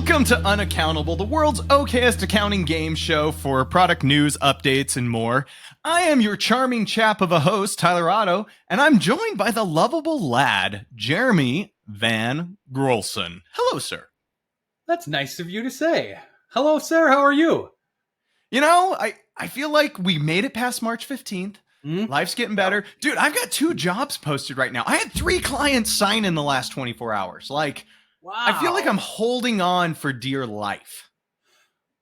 Welcome to Unaccountable, the world's okayest accounting game show for product news, updates, and more. I am your charming chap of a host, Tyler Otto, and I'm joined by the lovable lad, Jeremy Van Grolson. Hello, sir. That's nice of you to say. Hello, sir. How are you? You know, I feel like we made it past March 15th. Life's getting better. Dude, I've got 2 jobs posted right now. I had 3 clients sign in the last 24 hours. Wow. I feel like I'm holding on for dear life.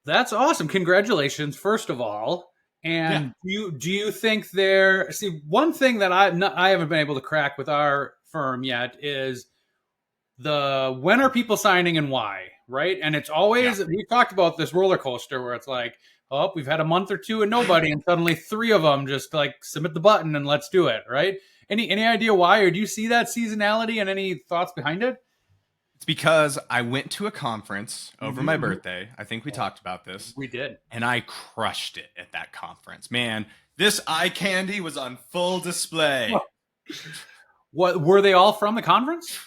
That's awesome. Congratulations, first of all. And do you think one thing that I haven't been able to crack with our firm yet is when are people signing and why, right? And it's always, we've talked about this roller coaster where it's like, oh, we've had a month or 2 and nobody, and suddenly 3 of them just like submit the button and let's do it, right? Any idea why, or do you see that seasonality and any thoughts behind it? It's because I went to a conference over my birthday. I think we talked about this. We did. And I crushed it at that conference. Man, this eye candy was on full display. What were they all from the conference?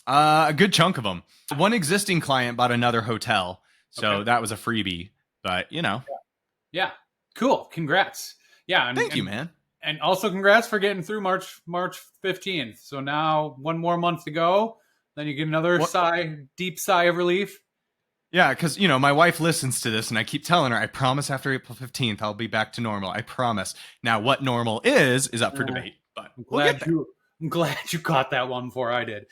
A good chunk of them. One existing client bought another hotel. So that was a freebie. But, you know. Yeah. Cool. Congrats. Yeah. Thank you, man. And also congrats for getting through March 15th. So now 1 more month to go. Then you get another deep sigh of relief. Yeah, because, you know, my wife listens to this and I keep telling her, I promise after April 15th, I'll be back to normal. I promise. Now, what normal is up for debate. But I'm glad you caught that one before I did.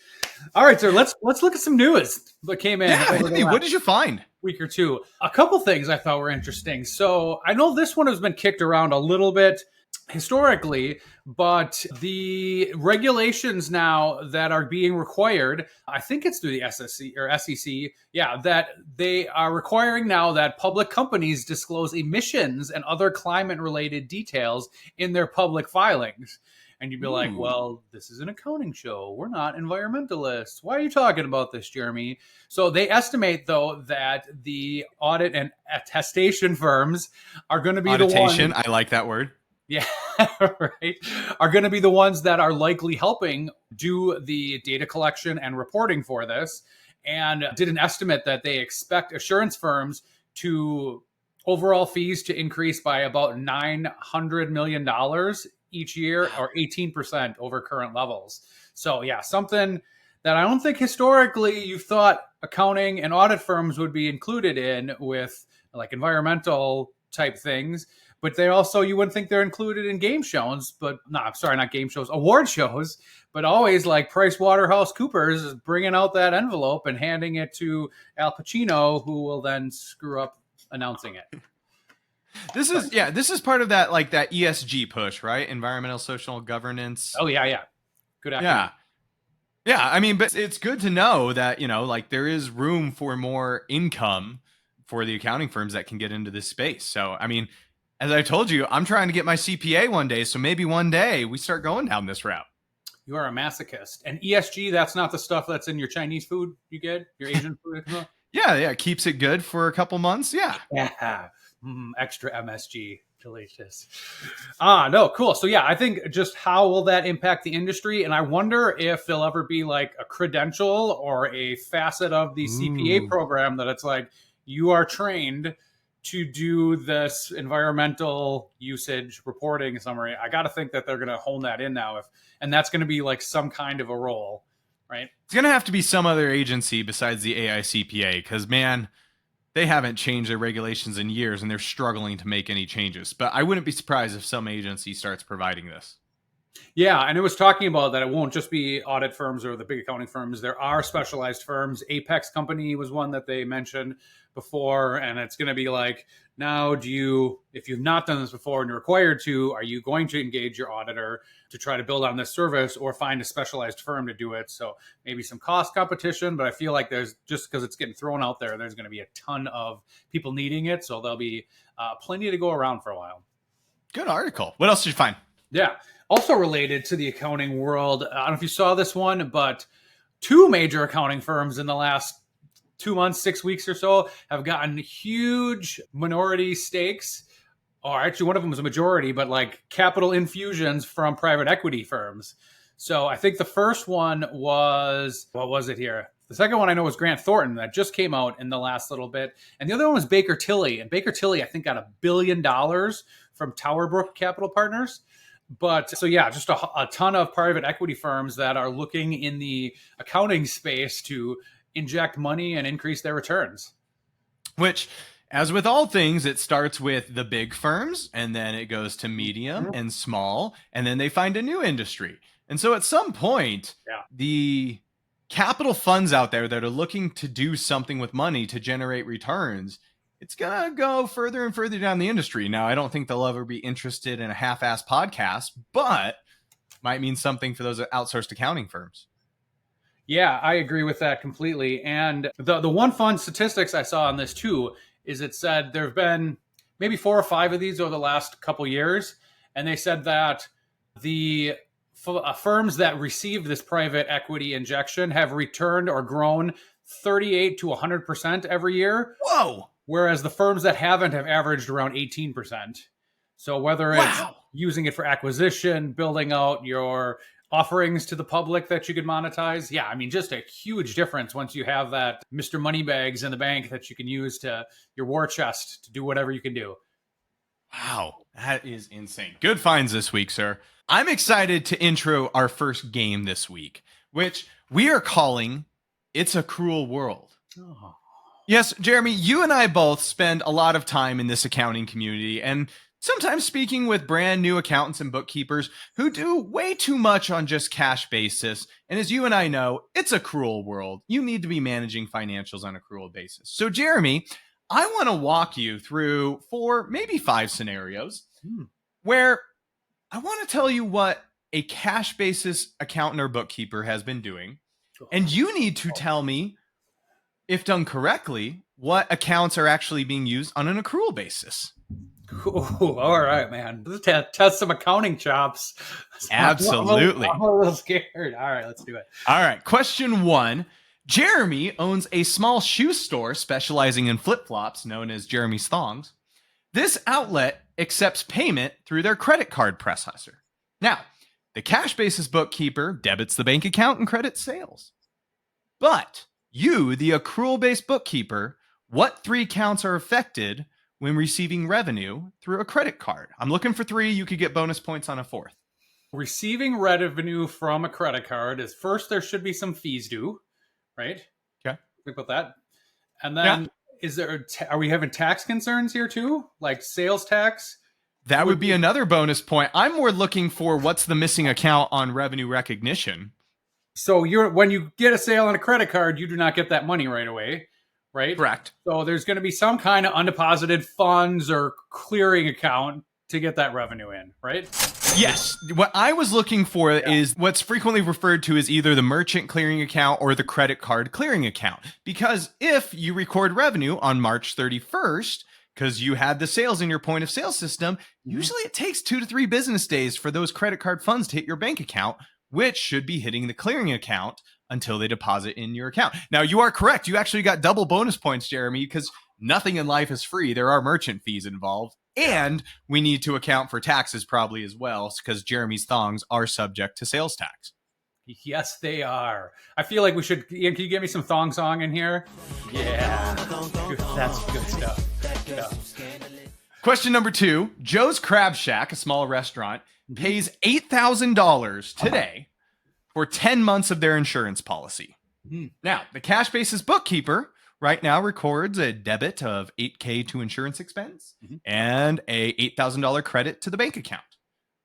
All right, sir, let's look at some news that came in. Yeah, what did you find? Week or 2. A couple things I thought were interesting. So I know this one has been kicked around a little bit historically, but the regulations now that are being required, I think it's through the SSC or SEC, that they are requiring now that public companies disclose emissions and other climate-related details in their public filings. And you'd be like, well, this is an accounting show. We're not environmentalists. Why are you talking about this, Jeremy? So they estimate, though, that the audit and attestation firms are going to be the ones. I like that word. Yeah, right. Are going to be the ones that are likely helping do the data collection and reporting for this. And did an estimate that they expect assurance firms to overall fees to increase by about $900 million each year, or 18% over current levels. So yeah, something that I don't think historically you've thought accounting and audit firms would be included in, with like environmental type things. But they also, you wouldn't think they're included in game shows, not game shows, award shows, but always like PricewaterhouseCoopers is bringing out that envelope and handing it to Al Pacino, who will then screw up announcing it. This is part of that, like that ESG push, right? Environmental, social governance. Oh yeah. Good afternoon. Yeah. I mean, but it's good to know that, you know, like there is room for more income for the accounting firms that can get into this space. So, I mean, as I told you, I'm trying to get my CPA one day. So maybe one day we start going down this route. You are a masochist. And ESG, that's not the stuff that's in your Chinese food you get, your Asian food. Yeah. Keeps it good for a couple months. Yeah. Extra MSG. Delicious. No, cool. So yeah, I think just how will that impact the industry? And I wonder if there'll ever be like a credential or a facet of the CPA program that it's like, you are trained to do this environmental usage reporting summary. I got to think that they're going to hone that in now, and that's going to be like some kind of a role, right? It's going to have to be some other agency besides the AICPA, because man, they haven't changed their regulations in years and they're struggling to make any changes. But I wouldn't be surprised if some agency starts providing this. Yeah, and it was talking about that it won't just be audit firms or the big accounting firms. There are specialized firms. Apex Company was one that they mentioned before, and it's going to be like, now if you've not done this before and you're required to, are you going to engage your auditor to try to build on this service or find a specialized firm to do it? So maybe some cost competition, but I feel like there's, just because it's getting thrown out there, there's going to be a ton of people needing it. So there'll be plenty to go around for a while. Good article. What else did you find? Yeah. Also related to the accounting world, I don't know if you saw this one, but 2 major accounting firms in the last 2 months, 6 weeks or so have gotten huge minority stakes, or actually one of them was a majority, but like capital infusions from private equity firms. So I think the first one was, what was it here? The second one I know was Grant Thornton that just came out in the last little bit. And the other one was Baker Tilly. And Baker Tilly, I think, got $1 billion from Towerbrook Capital Partners. But so, yeah, just a ton of private equity firms that are looking in the accounting space to inject money and increase their returns. Which, as with all things, it starts with the big firms, and then it goes to medium and small, and then they find a new industry. And so at some point, the capital funds out there that are looking to do something with money to generate returns, it's going to go further and further down the industry. Now, I don't think they'll ever be interested in a half-assed podcast, but might mean something for those outsourced accounting firms. Yeah, I agree with that completely. And the one fun statistics I saw on this too is it said there have been maybe 4 or 5 of these over the last couple years. And they said that the firms that received this private equity injection have returned or grown 38 to 100% every year. Whoa! Whereas the firms that haven't have averaged around 18%. So whether it's using it for acquisition, building out your offerings to the public that you could monetize. Yeah, I mean, just a huge difference once you have that Mr. Moneybags in the bank that you can use to your war chest to do whatever you can do. Wow, that is insane. Good finds this week, sir. I'm excited to intro our first game this week, which we are calling It's a Cruel World. Oh. Yes, Jeremy, you and I both spend a lot of time in this accounting community and sometimes speaking with brand new accountants and bookkeepers who do way too much on just cash basis. And as you and I know, it's a cruel world. You need to be managing financials on a accrual basis. So, Jeremy, I want to walk you through 4, maybe 5 scenarios where I want to tell you what a cash basis accountant or bookkeeper has been doing. And you need to tell me, if done correctly, what accounts are actually being used on an accrual basis. Ooh, all right, man. Let's test some accounting chops. Absolutely. I'm a little scared. All right, let's do it. All right. Question 1. Jeremy owns a small shoe store specializing in flip-flops known as Jeremy's Thongs. This outlet accepts payment through their credit card processor. Now, the cash basis bookkeeper debits the bank account and credits sales. But you, the accrual-based bookkeeper, what 3 counts are affected when receiving revenue through a credit card? I'm looking for 3. You could get bonus points on a 4th. Receiving revenue from a credit card is first, there should be some fees due, right? Okay. Think about that. And then are we having tax concerns here too? Like sales tax? That would be another bonus point. I'm more looking for what's the missing account on revenue recognition. So when you get a sale on a credit card, you do not get that money right away, right? Correct. So there's going to be some kind of undeposited funds or clearing account to get that revenue in, right? Yes. What I was looking for is what's frequently referred to as either the merchant clearing account or the credit card clearing account. Because if you record revenue on March 31st, because you had the sales in your point of sale system, usually it takes 2 to 3 business days for those credit card funds to hit your bank account, which should be hitting the clearing account until they deposit in your account. Now, you are correct. You actually got double bonus points, Jeremy, because nothing in life is free. There are merchant fees involved. And we need to account for taxes probably as well, because Jeremy's Thongs are subject to sales tax. Yes, they are. I feel like we should. Ian, can you get me some thong song in here? Yeah. That's good stuff. Question number 2. Joe's Crab Shack, a small restaurant, pays $8,000 today for 10 months of their insurance policy. Now, the cash basis bookkeeper right now records a debit of $8,000 to insurance expense and a $8,000 credit to the bank account.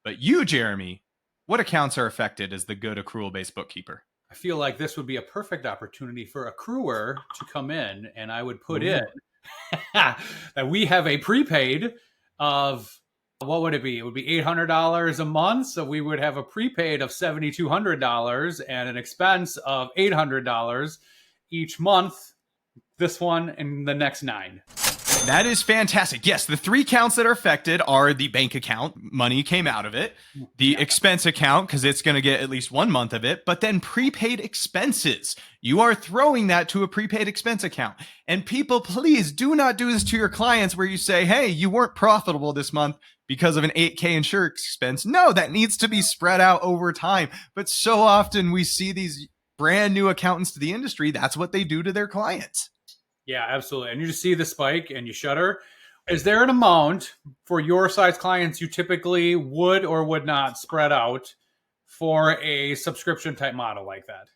But you, Jeremy, what accounts are affected as the good accrual-based bookkeeper? I feel like this would be a perfect opportunity for a accruer to come in, and I would put in that we have a prepaid of, what would it be? It would be $800 a month. So we would have a prepaid of $7,200 and an expense of $800 each month. This one and the next 9. That is fantastic. Yes, the 3 counts that are affected are the bank account, money came out of it, the expense account, because it's going to get at least 1 month of it, but then prepaid expenses. You are throwing that to a prepaid expense account. And people, please do not do this to your clients where you say, hey, you weren't profitable this month because of an $8,000 insurance expense. No, that needs to be spread out over time. But so often we see these brand new accountants to the industry, that's what they do to their clients. Yeah, absolutely. And you just see the spike and you shudder. Is there an amount for your size clients you typically would or would not spread out for a subscription type model like that?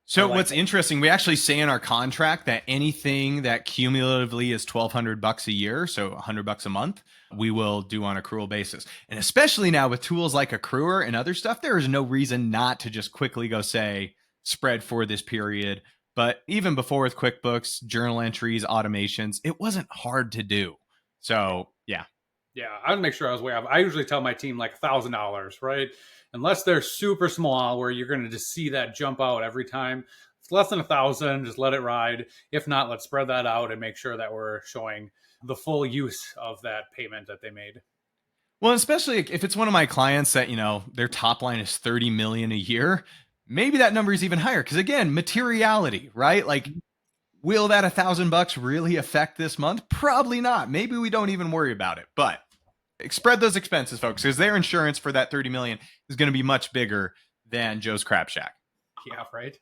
So what's interesting, we actually say in our contract that anything that cumulatively is $1,200 a year, so $100 a month, we will do on accrual basis. And especially now with tools like Accruer and other stuff, there is no reason not to just quickly go say spread for this period. But even before with QuickBooks, journal entries, automations, it wasn't hard to do. So yeah. Yeah, I would make sure I was way off. I usually tell my team like $1,000, right? Unless they're super small, where you're going to just see that jump out every time. It's less than 1,000, just let it ride. If not, let's spread that out and make sure that we're showing the full use of that payment that they made. Well, especially if it's one of my clients that, their top line is 30 million a year, maybe that number is even higher. Because again, materiality, right? Like, will that $1,000 really affect this month? Probably not. Maybe we don't even worry about it, but spread those expenses, folks, because their insurance for that 30 million is going to be much bigger than Joe's Crab Shack. Yeah, right.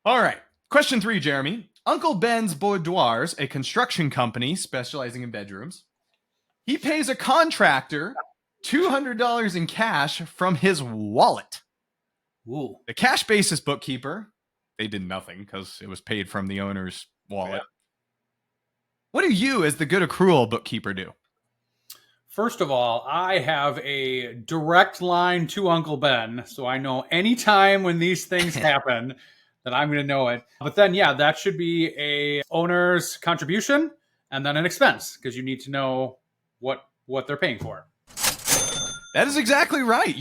All right. Question 3, Jeremy. Uncle Ben's Boudoirs, a construction company specializing in bedrooms. He pays a contractor $200 in cash from his wallet. Ooh. The cash basis bookkeeper, they did nothing because it was paid from the owner's wallet. Yeah. What do you, as the good accrual bookkeeper, do? First of all, I have a direct line to Uncle Ben, so I know anytime when these things happen that I'm going to know it. But then, yeah, that should be a owner's contribution and then an expense, because you need to know what they're paying for. That is exactly right.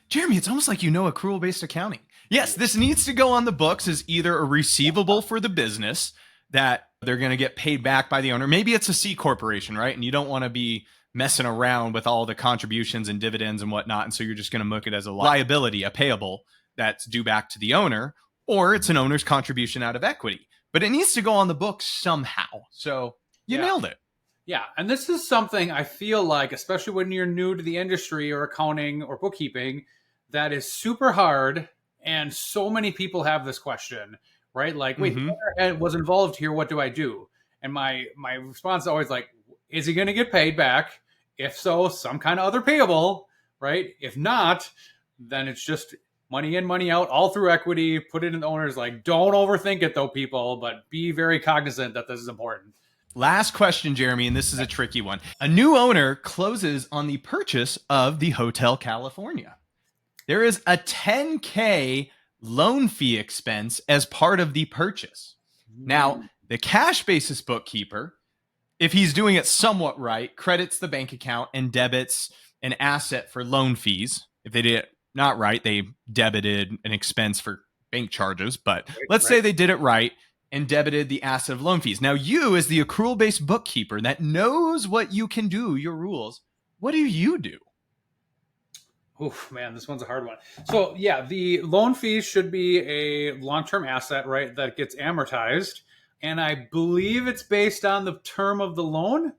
Jeremy, it's almost like accrual-based accounting. Yes, this needs to go on the books as either a receivable for the business that they're going to get paid back by the owner. Maybe it's a C corporation, right? And you don't want to be messing around with all the contributions and dividends and whatnot. And so you're just going to look at it as a liability, a payable that's due back to the owner, or it's an owner's contribution out of equity. But it needs to go on the books somehow. So you nailed it. Yeah. And this is something I feel like, especially when you're new to the industry or accounting or bookkeeping, that is super hard. And so many people have this question, right? Like, wait, was involved here. What do I do? And my response is always like, is he going to get paid back? If so, some kind of other payable, right? If not, then it's just money in, money out, all through equity. Put it in the owner's. Like, don't overthink it though, people, but be very cognizant that this is important. Last question, Jeremy, and this is a tricky one. A new owner closes on the purchase of the Hotel California. There is a $10K loan fee expense as part of the purchase. Now, the cash basis bookkeeper, if he's doing it somewhat right, credits the bank account and debits an asset for loan fees. If they did it not right, they debited an expense for bank charges. But let's say they did it right and debited the asset of loan fees. Now, you, as the accrual-based bookkeeper that knows what you can do, your rules, what do you do? Oh, man, this one's a hard one. So, yeah, the loan fees should be a long-term asset, right, that gets amortized. And I believe it's based on the term of the loan.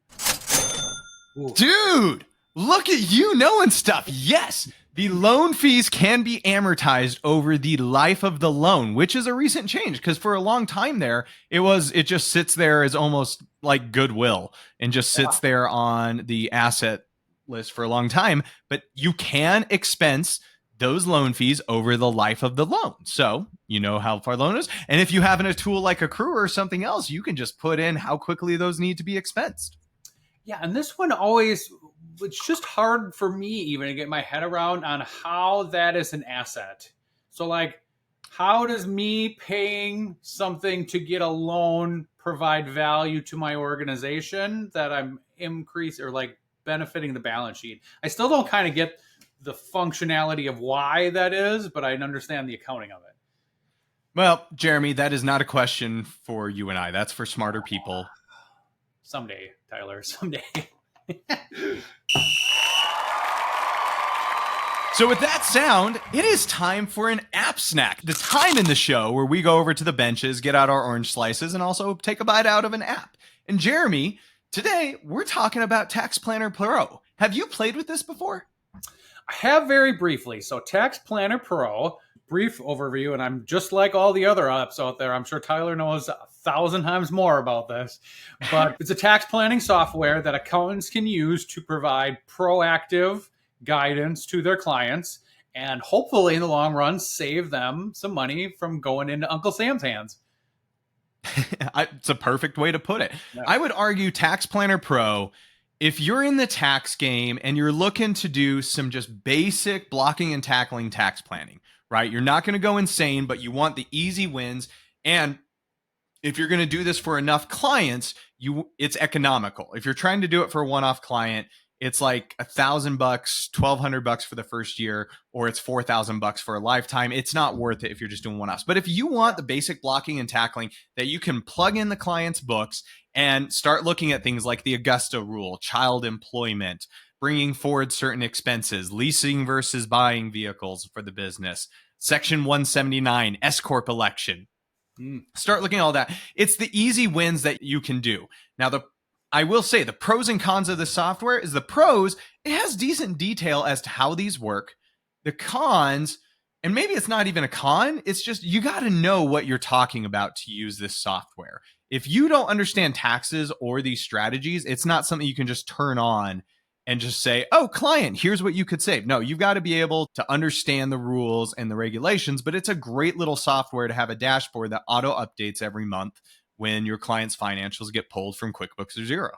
Ooh. Dude, look at you knowing stuff. Yes, the loan fees can be amortized over the life of the loan, which is a recent change because for a long time there, it just sits there as almost like goodwill and just sits there on the asset list for a long time. But you can expense those loan fees over the life of the loan. So you know how far the loan is. And if you have a tool like Accruer or something else, you can just put in how quickly those need to be expensed. Yeah. And this one it's just hard for me even to get my head around on how that is an asset. So like, how does me paying something to get a loan provide value to my organization that I'm increasing or like benefiting the balance sheet? I still don't kind of get the functionality of why that is, but I understand the accounting of it. Well, Jeremy, that is not a question for you and I. That's for smarter people. Someday, Tyler, someday. So with that sound, it is time for an app snack. The time in the show where we go over to the benches, get out our orange slices, and also take a bite out of an app. And Jeremy, today we're talking about Tax Planner Pro. Have you played with this before? I have very briefly. So Tax Planner Pro, brief overview, and I'm just like all the other apps out there. I'm sure Tyler knows 1,000 times more about this, but it's a tax planning software that accountants can use to provide proactive guidance to their clients and hopefully in the long run save them some money from going into Uncle Sam's hands. It's a perfect way to put it. Yeah. I would argue Tax Planner Pro, if you're in the tax game and you're looking to do some just basic blocking and tackling tax planning, right? You're not going to go insane, but you want the easy wins. And if you're going to do this for enough clients, it's economical. If you're trying to do it for a one-off client, it's like $1,000, $1,200 for the first year, or it's $4,000 for a lifetime. It's not worth it if you're just doing one-offs. But if you want the basic blocking and tackling that you can plug in the client's books and start looking at things like the Augusta rule, child employment, bringing forward certain expenses, leasing versus buying vehicles for the business, Section 179, S Corp election. Start looking at all that. It's the easy wins that you can do. Now, I will say the pros and cons of the software is the pros, it has decent detail as to how these work. The cons, and maybe it's not even a con, it's just you got to know what you're talking about to use this software. If you don't understand taxes or these strategies, it's not something you can just turn on and just say, oh, client, here's what you could save. No, you've got to be able to understand the rules and the regulations, but it's a great little software to have a dashboard that auto updates every month when your client's financials get pulled from QuickBooks or Xero.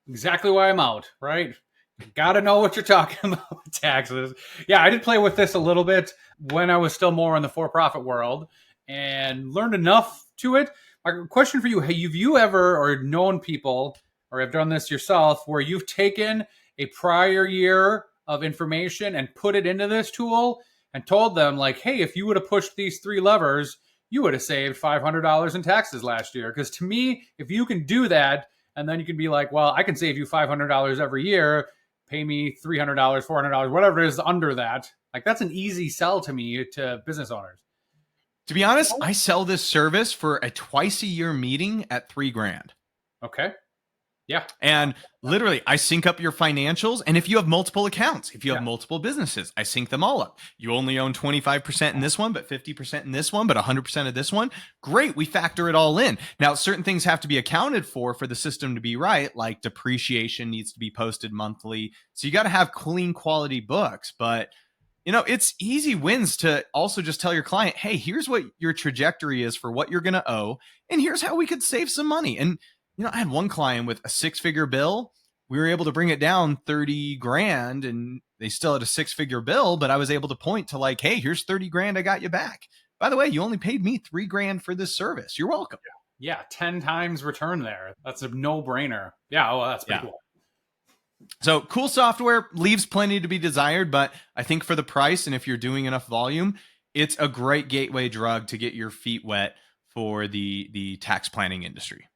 Exactly why I'm out, right? Got to know what you're talking about with taxes. Yeah, I did play with this a little bit when I was still more in the for-profit world and learned enough to it. My question for you, have you ever or known people or have done this yourself where you've taken a prior year of information and put it into this tool and told them like, hey, if you would have pushed these 3 levers, you would have saved $500 in taxes last year? Because to me, if you can do that, and then you can be like, well, I can save you $500 every year, pay me $300, $400, whatever it is under that. Like that's an easy sell to me to business owners. To be honest, I sell this service for a twice a year meeting at $3,000. Okay. Yeah. And literally, I sync up your financials. And if you have multiple accounts, if you have multiple businesses, I sync them all up. You only own 25% in this one, but 50% in this one, but 100% of this one. Great. We factor it all in. Now, certain things have to be accounted for the system to be right, like depreciation needs to be posted monthly. So you got to have clean quality books. But it's easy wins to also just tell your client, hey, here's what your trajectory is for what you're going to owe. And here's how we could save some money. And I had one client with a 6-figure bill. We were able to bring it down $30,000 and they still had a 6-figure bill, but I was able to point to like, hey, here's $30,000. I got you back. By the way, you only paid me $3,000 for this service. You're welcome. Yeah. 10 times return there. That's a no brainer. Yeah. Oh, that's pretty cool. So cool software, leaves plenty to be desired, but I think for the price and if you're doing enough volume, it's a great gateway drug to get your feet wet for the tax planning industry.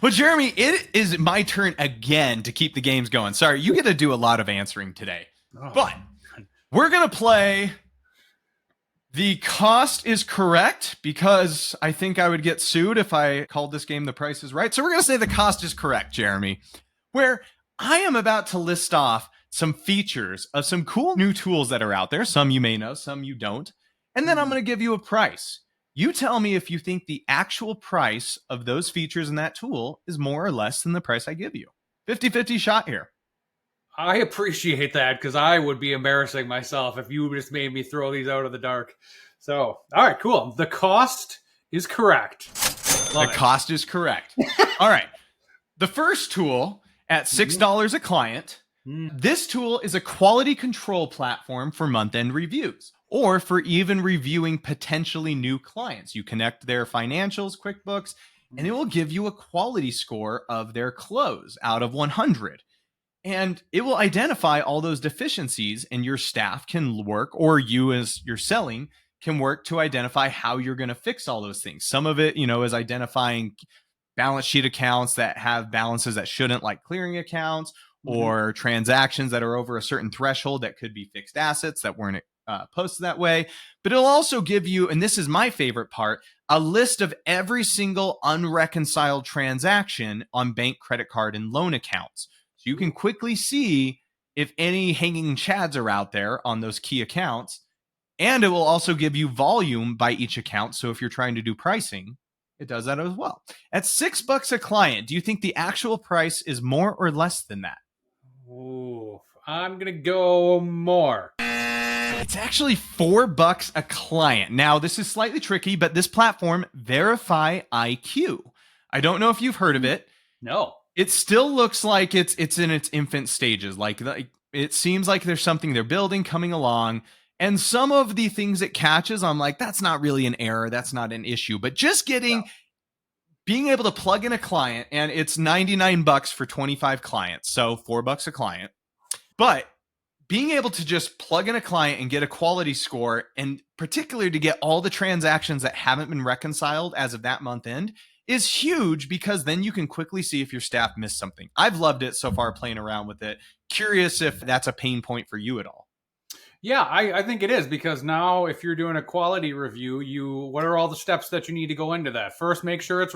Well, Jeremy, it is my turn again to keep the games going. Sorry, you get to do a lot of answering today. But we're going to play The Cost is Correct, because I think I would get sued if I called this game The Price is Right. So we're going to say The Cost is Correct, Jeremy, where I am about to list off some features of some cool new tools that are out there. Some you may know, some you don't. And then I'm going to give you a price. You tell me if you think the actual price of those features in that tool is more or less than the price I give you. 50-50 shot here. I appreciate that because I would be embarrassing myself if you just made me throw these out of the dark. So, all right, cool. The cost is correct. The cost is correct. All right. The first tool at $6 a client. This tool is a quality control platform for month-end reviews or for even reviewing potentially new clients. You connect their financials, QuickBooks, and it will give you a quality score of their close out of 100. And it will identify all those deficiencies, and your staff can work, or you as you're selling can work to identify how you're going to fix all those things. Some of it, is identifying balance sheet accounts that have balances that shouldn't, like clearing accounts, or transactions that are over a certain threshold that could be fixed assets that weren't posted that way. But it'll also give you, and this is my favorite part, a list of every single unreconciled transaction on bank, credit card, and loan accounts. So you can quickly see if any hanging chads are out there on those key accounts And it will also give you volume by each account. So if you're trying to do pricing, it does that as well. At $6 a client, do you think the actual price is more or less than that? Ooh, I'm going to go more. It's actually $4 a client. Now, this is slightly tricky, but this platform, Verify IQ. I don't know if you've heard of it. No. It still looks like it's in its infant stages. Like it seems like there's something they're building coming along. And some of the things it catches, I'm like, that's not really an error. That's not an issue. But just being able to plug in a client, and it's $99 for 25 clients. So $4 a client. But being able to just plug in a client and get a quality score, and particularly to get all the transactions that haven't been reconciled as of that month end, is huge, because then you can quickly see if your staff missed something. I've loved it so far playing around with it. Curious if that's a pain point for you at all. Yeah, I think it is, because now if you're doing a quality review, what are all the steps that you need to go into that? First, make sure it's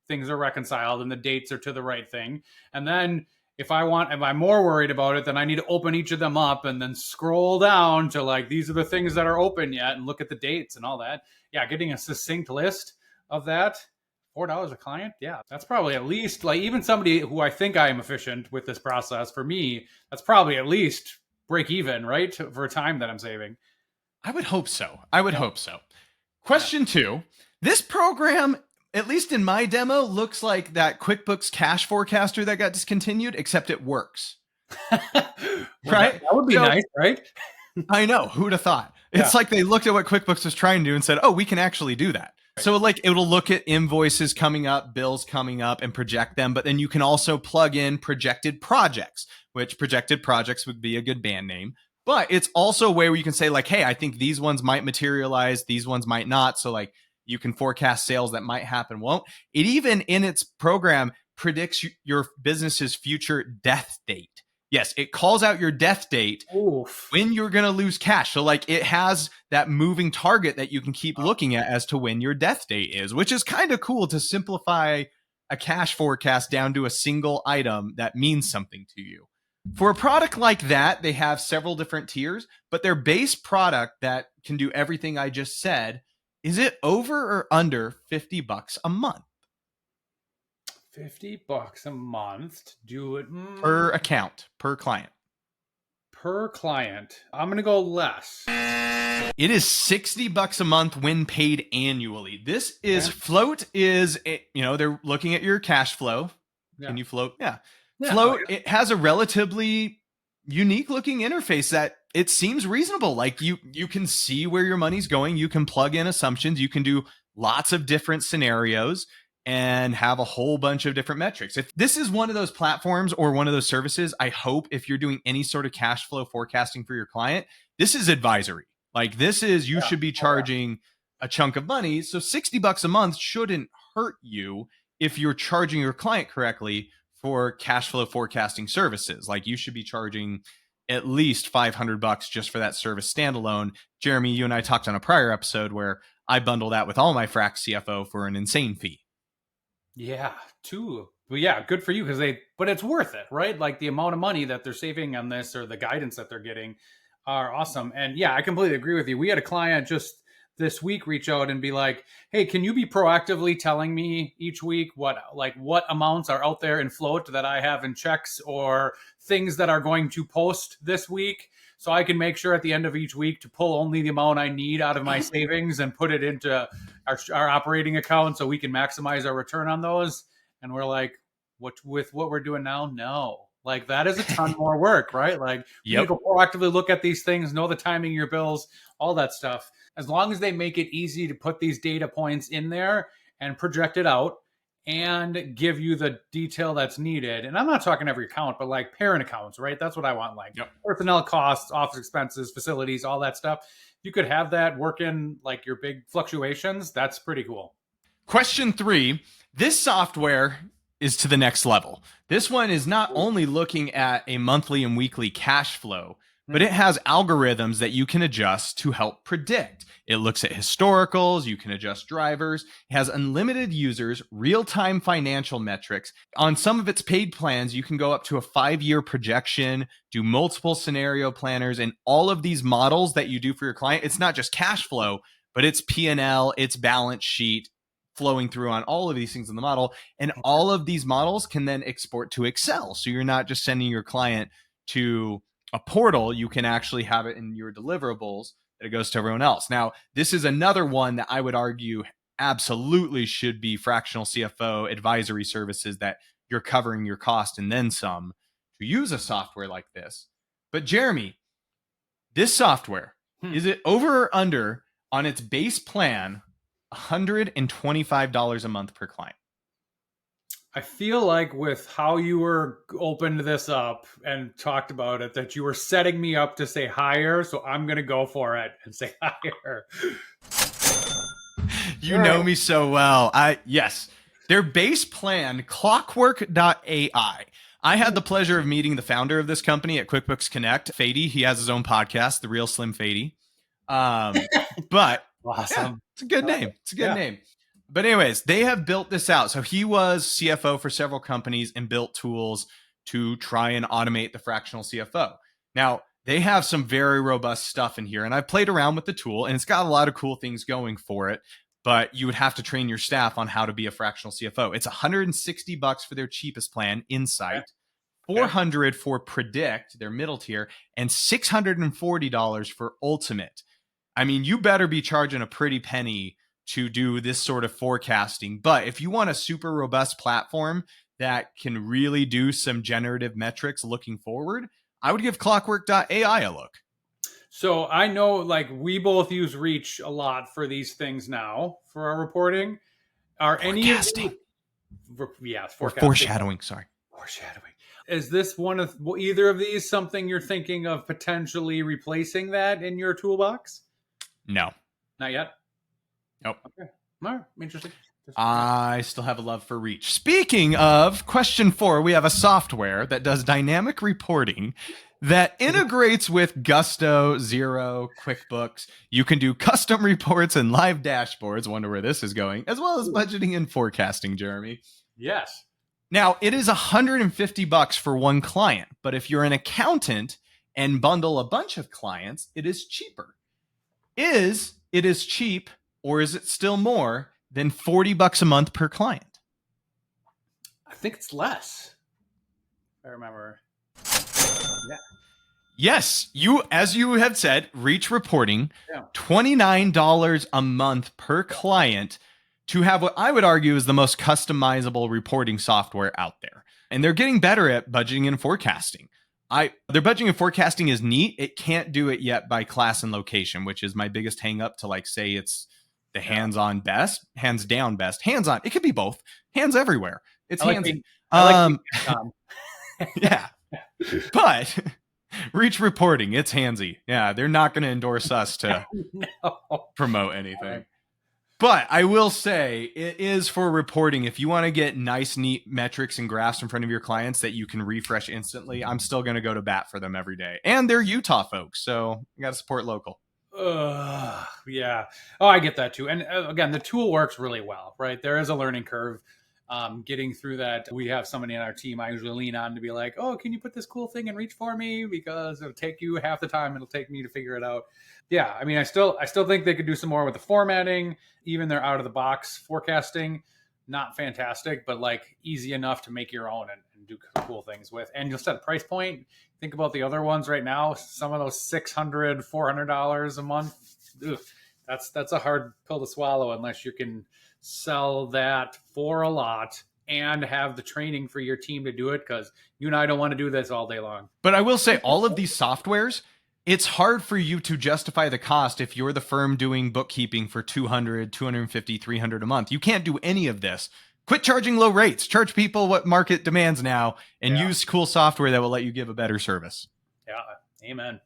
things are reconciled and the dates are to the right thing. And then if I'm more worried about it, then I need to open each of them up and then scroll down to like, these are the things that are open yet, and look at the dates and all that. Yeah, getting a succinct list of that. $4 a client. Yeah, that's probably at least, like, even somebody who I think I am efficient with this process, for me, that's probably at least break even, right? For time that I'm saving. I would hope so. Question 2. This program, at least in my demo, looks like that QuickBooks Cash Forecaster that got discontinued, except it works. Right? That would be nice, right? I know. Who'd have thought? It's like they looked at what QuickBooks was trying to do and said, oh, we can actually do that. Right. So like it'll look at invoices coming up, bills coming up, and project them. But then you can also plug in projected projects, which projected projects would be a good band name. But it's also a way where you can say like, hey, I think these ones might materialize, these ones might not. So like you can forecast sales that might happen, won't. It even in its program predicts your business's future death date. Yes, it calls out your death date. Oof. When you're going to lose cash. So like it has that moving target that you can keep looking at as to when your death date is, which is kind of cool to simplify a cash forecast down to a single item that means something to you. For a product like that, they have several different tiers, but their base product that can do everything I just said, is it over or under $50 a month? $50 a month to do it per account, per client. Per client. I'm going to go less. It is $60 a month when paid annually. This is float is, they're looking at your cash flow. Yeah. Can you float? Yeah. Float, it has a relatively unique looking interface that it seems reasonable. Like you can see where your money's going. You can plug in assumptions. You can do lots of different scenarios and have a whole bunch of different metrics. If this is one of those platforms or one of those services, I hope if you're doing any sort of cash flow forecasting for your client, this is advisory. Like this is, you should be charging a chunk of money. So $60 a month shouldn't hurt you if you're charging your client correctly for cash flow forecasting services. Like you should be charging at least $500 just for that service standalone. Jeremy, you and I talked on a prior episode where I bundle that with all my frac CFO for an insane fee. Yeah, too. But yeah, good for you but it's worth it, right? Like the amount of money that they're saving on this or the guidance that they're getting are awesome. And yeah, I completely agree with you. We had a client just this week reach out and be like, hey, can you be proactively telling me each week what amounts are out there in float that I have in checks or things that are going to post this week? So I can make sure at the end of each week to pull only the amount I need out of my savings and put it into our operating account so we can maximize our return on those. And we're like, with what we're doing now? No. Like that is a ton more work, right? Like you go proactively look at these things, know the timing of your bills, all that stuff. As long as they make it easy to put these data points in there and project it out and give you the detail that's needed. And I'm not talking every account, but like parent accounts, right? That's what I want. Like personnel costs, office expenses, facilities, all that stuff. You could have that work in like your big fluctuations. That's pretty cool. Question 3, this software is to the next level. This one is not only looking at a monthly and weekly cash flow, but it has algorithms that you can adjust to help predict. It looks at historicals, you can adjust drivers, it has unlimited users, real-time financial metrics. On some of its paid plans, you can go up to a 5-year projection, do multiple scenario planners, and all of these models that you do for your client. It's not just cash flow, but it's P&L, it's balance sheet flowing through on all of these things in the model. And all of these models can then export to Excel. So you're not just sending your client to a portal, you can actually have it in your deliverables that it goes to everyone else. Now, this is another one that I would argue absolutely should be fractional CFO advisory services, that you're covering your cost and then some to use a software like this. But Jeremy, this software, is it over or under on its base plan $125 a month per client? I feel like with how you were opened this up and talked about it, that you were setting me up to say higher. So I'm going to go for it and say higher. You know me so well. Yes, their base plan, clockwork.ai. I had the pleasure of meeting the founder of this company at QuickBooks Connect, Fady. He has his own podcast, The Real Slim Fady. But Awesome. Yeah, it's a good name. It's a good name. But anyways, they have built this out. So he was CFO for several companies and built tools to try and automate the fractional CFO. Now, they have some very robust stuff in here, and I've played around with the tool, and it's got a lot of cool things going for it, but you would have to train your staff on how to be a fractional CFO. It's $160 for their cheapest plan, Insight, $400 for Predict, their middle tier, and $640 for Ultimate. I mean, you better be charging a pretty penny to do this sort of forecasting. But if you want a super robust platform that can really do some generative metrics looking forward, I would give clockwork.ai a look. So I know, like, we both use Reach a lot for these things now for our reporting. Are Forecasting. Foreshadowing. Sorry. Foreshadowing. Is this one of either of these something you're thinking of potentially replacing that in your toolbox? No. Not yet? Nope. Okay. All right. Interesting. I still have a love for Reach. Speaking of, question 4, we have a software that does dynamic reporting that integrates with Gusto, Xero, QuickBooks. You can do custom reports and live dashboards. Wonder where this is going, as well as budgeting and forecasting, Jeremy. Yes. Now, it is $150 for one client, but if you're an accountant and bundle a bunch of clients, it is cheaper. Is it cheap, or is it still more than $40 a month per client? I think it's less. If I remember. Yeah. Yes, as you have said, Reach reporting, $29 a month per client to have what I would argue is the most customizable reporting software out there. And they're getting better at budgeting and forecasting. Their budgeting and forecasting is neat. It can't do it yet by class and location, which is my biggest hang up to, like, say it's the hands-on best, hands down best, hands-on. It could be both. Hands everywhere. It's handsy. Yeah. But Reach reporting, it's handsy. Yeah, they're not going to endorse us to promote anything. But I will say it is for reporting. If you want to get nice, neat metrics and graphs in front of your clients that you can refresh instantly, I'm still going to go to bat for them every day. And they're Utah folks, so you got to support local. Yeah. Oh, I get that too. And again, the tool works really well, right? There is a learning curve. Getting through that. We have somebody on our team I usually lean on to be like, oh, can you put this cool thing in Reach for me? Because it'll take you half the time it'll take me to figure it out. Yeah, I mean, I still think they could do some more with the formatting. Even their out of the box forecasting, not fantastic, but like easy enough to make your own and do cool things with. And you'll set a price point. Think about the other ones right now. Some of those $600, $400 a month. Ugh, that's a hard pill to swallow unless you can sell that for a lot and have the training for your team to do it, because you and I don't want to do this all day long. But I will say all of these softwares, it's hard for you to justify the cost if you're the firm doing bookkeeping for $200, $250, $300 a month. You can't do any of this. Quit charging low rates. Charge people what market demands now, and use cool software that will let you give a better service. Yeah, amen.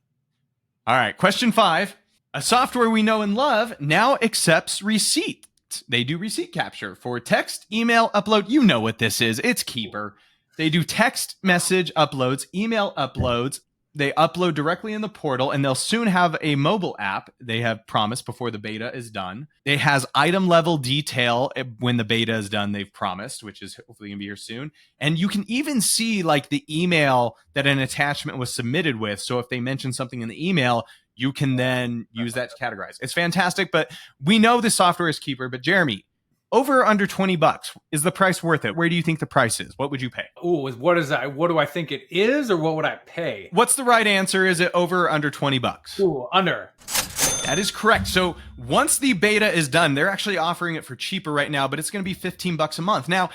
All right, question 5. A software we know and love now accepts receipt. They do receipt capture for text, email, upload. You know what this is. It's Keeper. They do text message uploads, email uploads, They upload directly in the portal, and they'll soon have a mobile app. They have promised before the beta is done. It has item level detail when the beta is done, they've promised, which is hopefully going to be here soon. And you can even see like the email that an attachment was submitted with. So if they mention something in the email, you can then use that to categorize. It's fantastic, but we know the software is cheaper. But Jeremy, over or under $20, is the price worth it? Where do you think the price is? What would you pay? Ooh, what is that? What do I think it is, or what would I pay? What's the right answer? Is it over or under $20? Ooh, under. That is correct. So once the beta is done, they're actually offering it for cheaper right now, but it's going to be $15 a month. Now,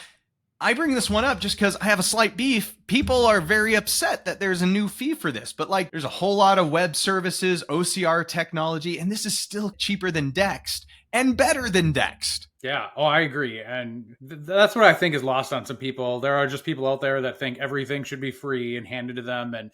I bring this one up just because I have a slight beef. People are very upset that there's a new fee for this, but like there's a whole lot of web services, OCR technology, and this is still cheaper than Dext and better than Dext. Yeah. Oh, I agree. And that's what I think is lost on some people. There are just people out there that think everything should be free and handed to them. And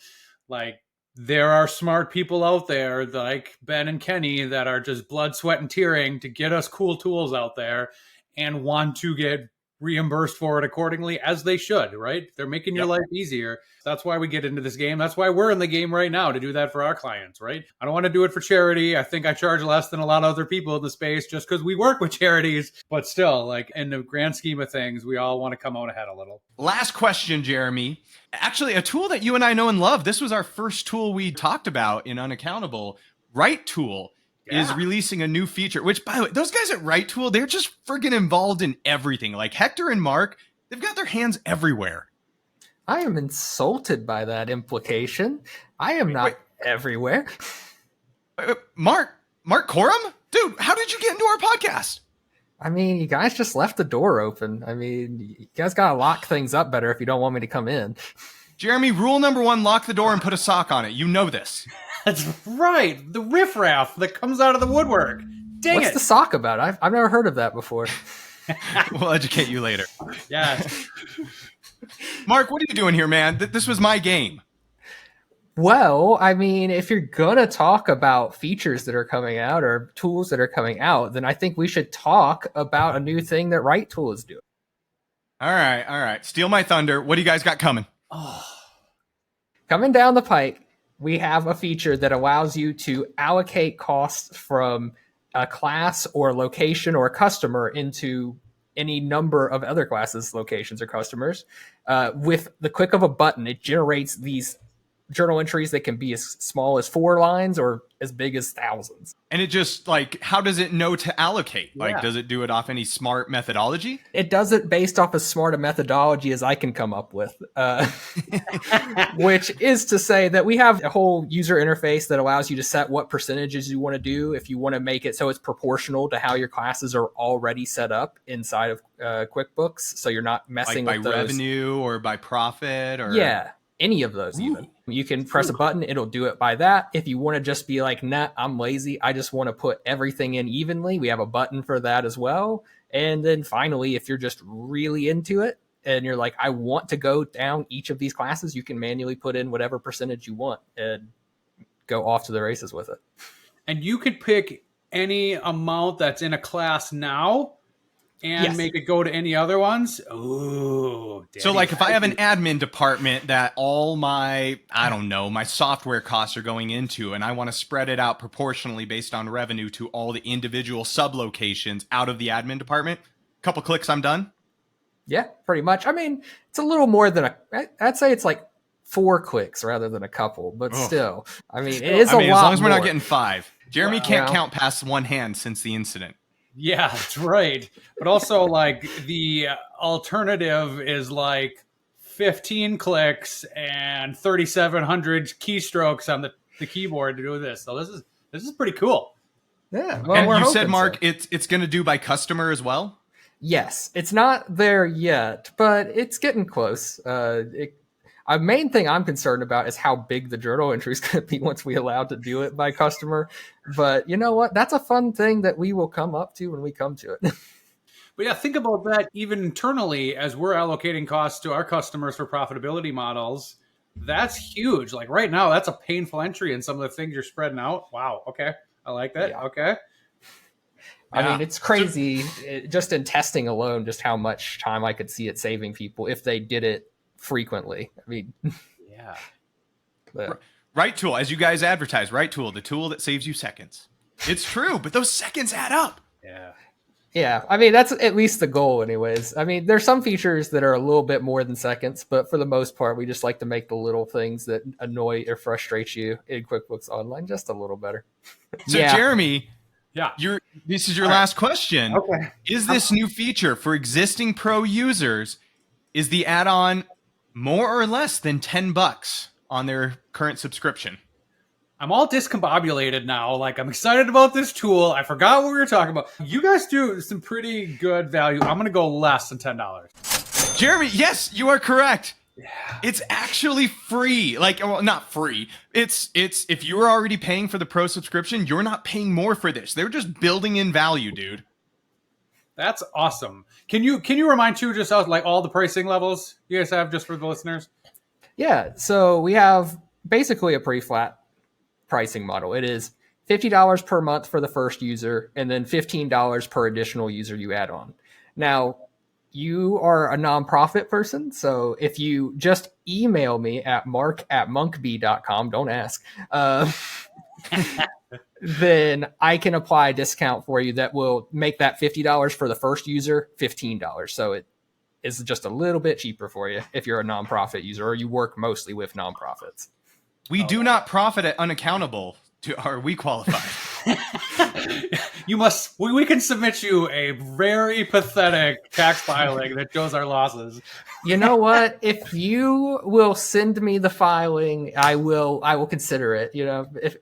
like, there are smart people out there like Ben and Kenny that are just blood, sweat, and tearing to get us cool tools out there and want to get reimbursed for it accordingly, as they should, right? They're making your life easier. That's why we get into this game. That's why we're in the game right now, to do that for our clients, right? I don't want to do it for charity. I think I charge less than a lot of other people in the space just because we work with charities. But still, like in the grand scheme of things, we all want to come out ahead a little. Last question, Jeremy. Actually, a tool that you and I know and love. This was our first tool we talked about in Unaccountable. Right Tool is releasing a new feature, which, by the way, those guys at Right Tool, they're just friggin' involved in everything. Like Hector and Mark, they've got their hands everywhere. I am insulted by that implication. I am not everywhere. Mark Corum? Dude, how did you get into our podcast? I mean, you guys just left the door open. I mean, you guys got to lock things up better if you don't want me to come in. Jeremy, rule number 1, lock the door and put a sock on it. You know this. That's right. The riffraff that comes out of the woodwork. Dang What's it. the sock about? I've never heard of that before. We'll educate you later. Yeah. Mark, what are you doing here, man? This was my game. Well, I mean, if you're going to talk about features that are coming out or tools that are coming out, then I think we should talk about a new thing that Right Tool is doing. All right. Steal my thunder. What do you guys got coming? Coming down the pike, we have a feature that allows you to allocate costs from a class or location or customer into any number of other classes, locations, or customers. With the click of a button, it generates these journal entries that can be as small as 4 lines or as big as thousands. And it just, like, how does it know to allocate? Like, Yeah. does it do it off any smart methodology? It does it based off as smart a methodology as I can come up with, which is to say that we have a whole user interface that allows you to set what percentages you want to do. If you want to make it so it's proportional to how your classes are already set up inside of QuickBooks, so you're not messing Like with by those. revenue or by profit or Yeah, any of those even. You can press a button, it'll do it by that. If you want to just be like, nah, I'm lazy, I just want to put everything in evenly, we have a button for that as well. And then finally, if you're just really into it and you're like, I want to go down each of these classes, you can manually put in whatever percentage you want and go off to the races with it. And you could pick any amount that's in a class now and Yes. make it go to any other ones. Ooh. So like if I have an admin department that all my, I don't know, my software costs are going into, and I want to spread it out proportionally based on revenue to all the individual sub-locations out of the admin department, couple clicks, I'm done? Yeah, pretty much. I mean, it's a little more than I'd say it's like 4 clicks rather than a couple, but still. I mean, it is a lot as long as we're not more. getting 5. Jeremy Wow. can't count past one hand since the incident. Yeah, that's right. But also, like, the alternative is like 15 clicks and 3,700 keystrokes on the keyboard to do this. So this is pretty cool. Yeah, well, And we're you said, hoping Mark, so. it's going to do by customer as well? Yes, it's not there yet, but it's getting close. A main thing I'm concerned about is how big the journal entry is going to be once we allow to do it by customer. But you know what? That's a fun thing that we will come up to when we come to it. But yeah, think about that even internally as we're allocating costs to our customers for profitability models. That's huge. Like right now, that's a painful entry in some of the things you're spreading out. Wow. Okay. I like that. Yeah. Okay. I mean, it's crazy just in testing alone, just how much time I could see it saving people if they did it frequently. I mean, Yeah. but Right tool, as you guys advertise, right tool, the tool that saves you seconds. It's true, but those seconds add up. Yeah. Yeah, I mean, that's at least the goal anyways. I mean, there's some features that are a little bit more than seconds, but for the most part, we just like to make the little things that annoy or frustrate you in QuickBooks Online just a little better. So Yeah. Jeremy, Yeah. this is your last question. Okay. Is this new feature for existing pro users, is the add-on more or less than $10 on their current subscription? I'm all discombobulated now. Like, I'm excited about this tool. I forgot what we were talking about. You guys do some pretty good value. I'm going to go less than $10. Jeremy, yes, you are correct. Yeah. It's actually free. Like, well, not free. It's if you're already paying for the pro subscription, you're not paying more for this. They're just building in value, dude. That's awesome. Can you remind you just like all the pricing levels you guys have just for the listeners? Yeah, so we have basically a pretty flat pricing model. It is $50 per month for the first user and then $15 per additional user you add on. Now, you are a nonprofit person, so if you just email me at mark@monkbee.com, don't ask, then I can apply a discount for you that will make that $50 for the first user $15. So it is just a little bit cheaper for you if you're a nonprofit user or you work mostly with nonprofits. We do not profit at Unaccountable. Are we qualified? We can submit you a very pathetic tax filing that shows our losses. You know what? If you will send me the filing, I will consider it,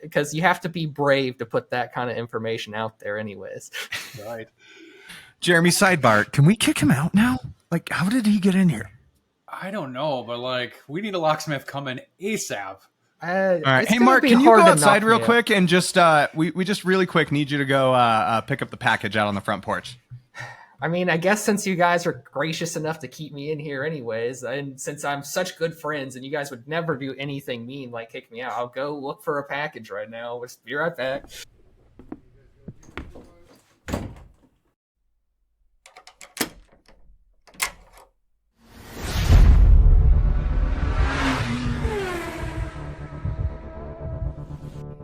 because you have to be brave to put that kind of information out there anyways. Right. Jeremy, sidebar, can we kick him out now? Like, how did he get in here? I don't know, but like, we need a locksmith coming ASAP. All right. Hey, Mark, can you go outside real quick and just, we just really quick need you to go pick up the package out on the front porch. I mean, I guess since you guys are gracious enough to keep me in here anyways, and since I'm such good friends and you guys would never do anything mean like kick me out, I'll go look for a package right now. We'll just be right back.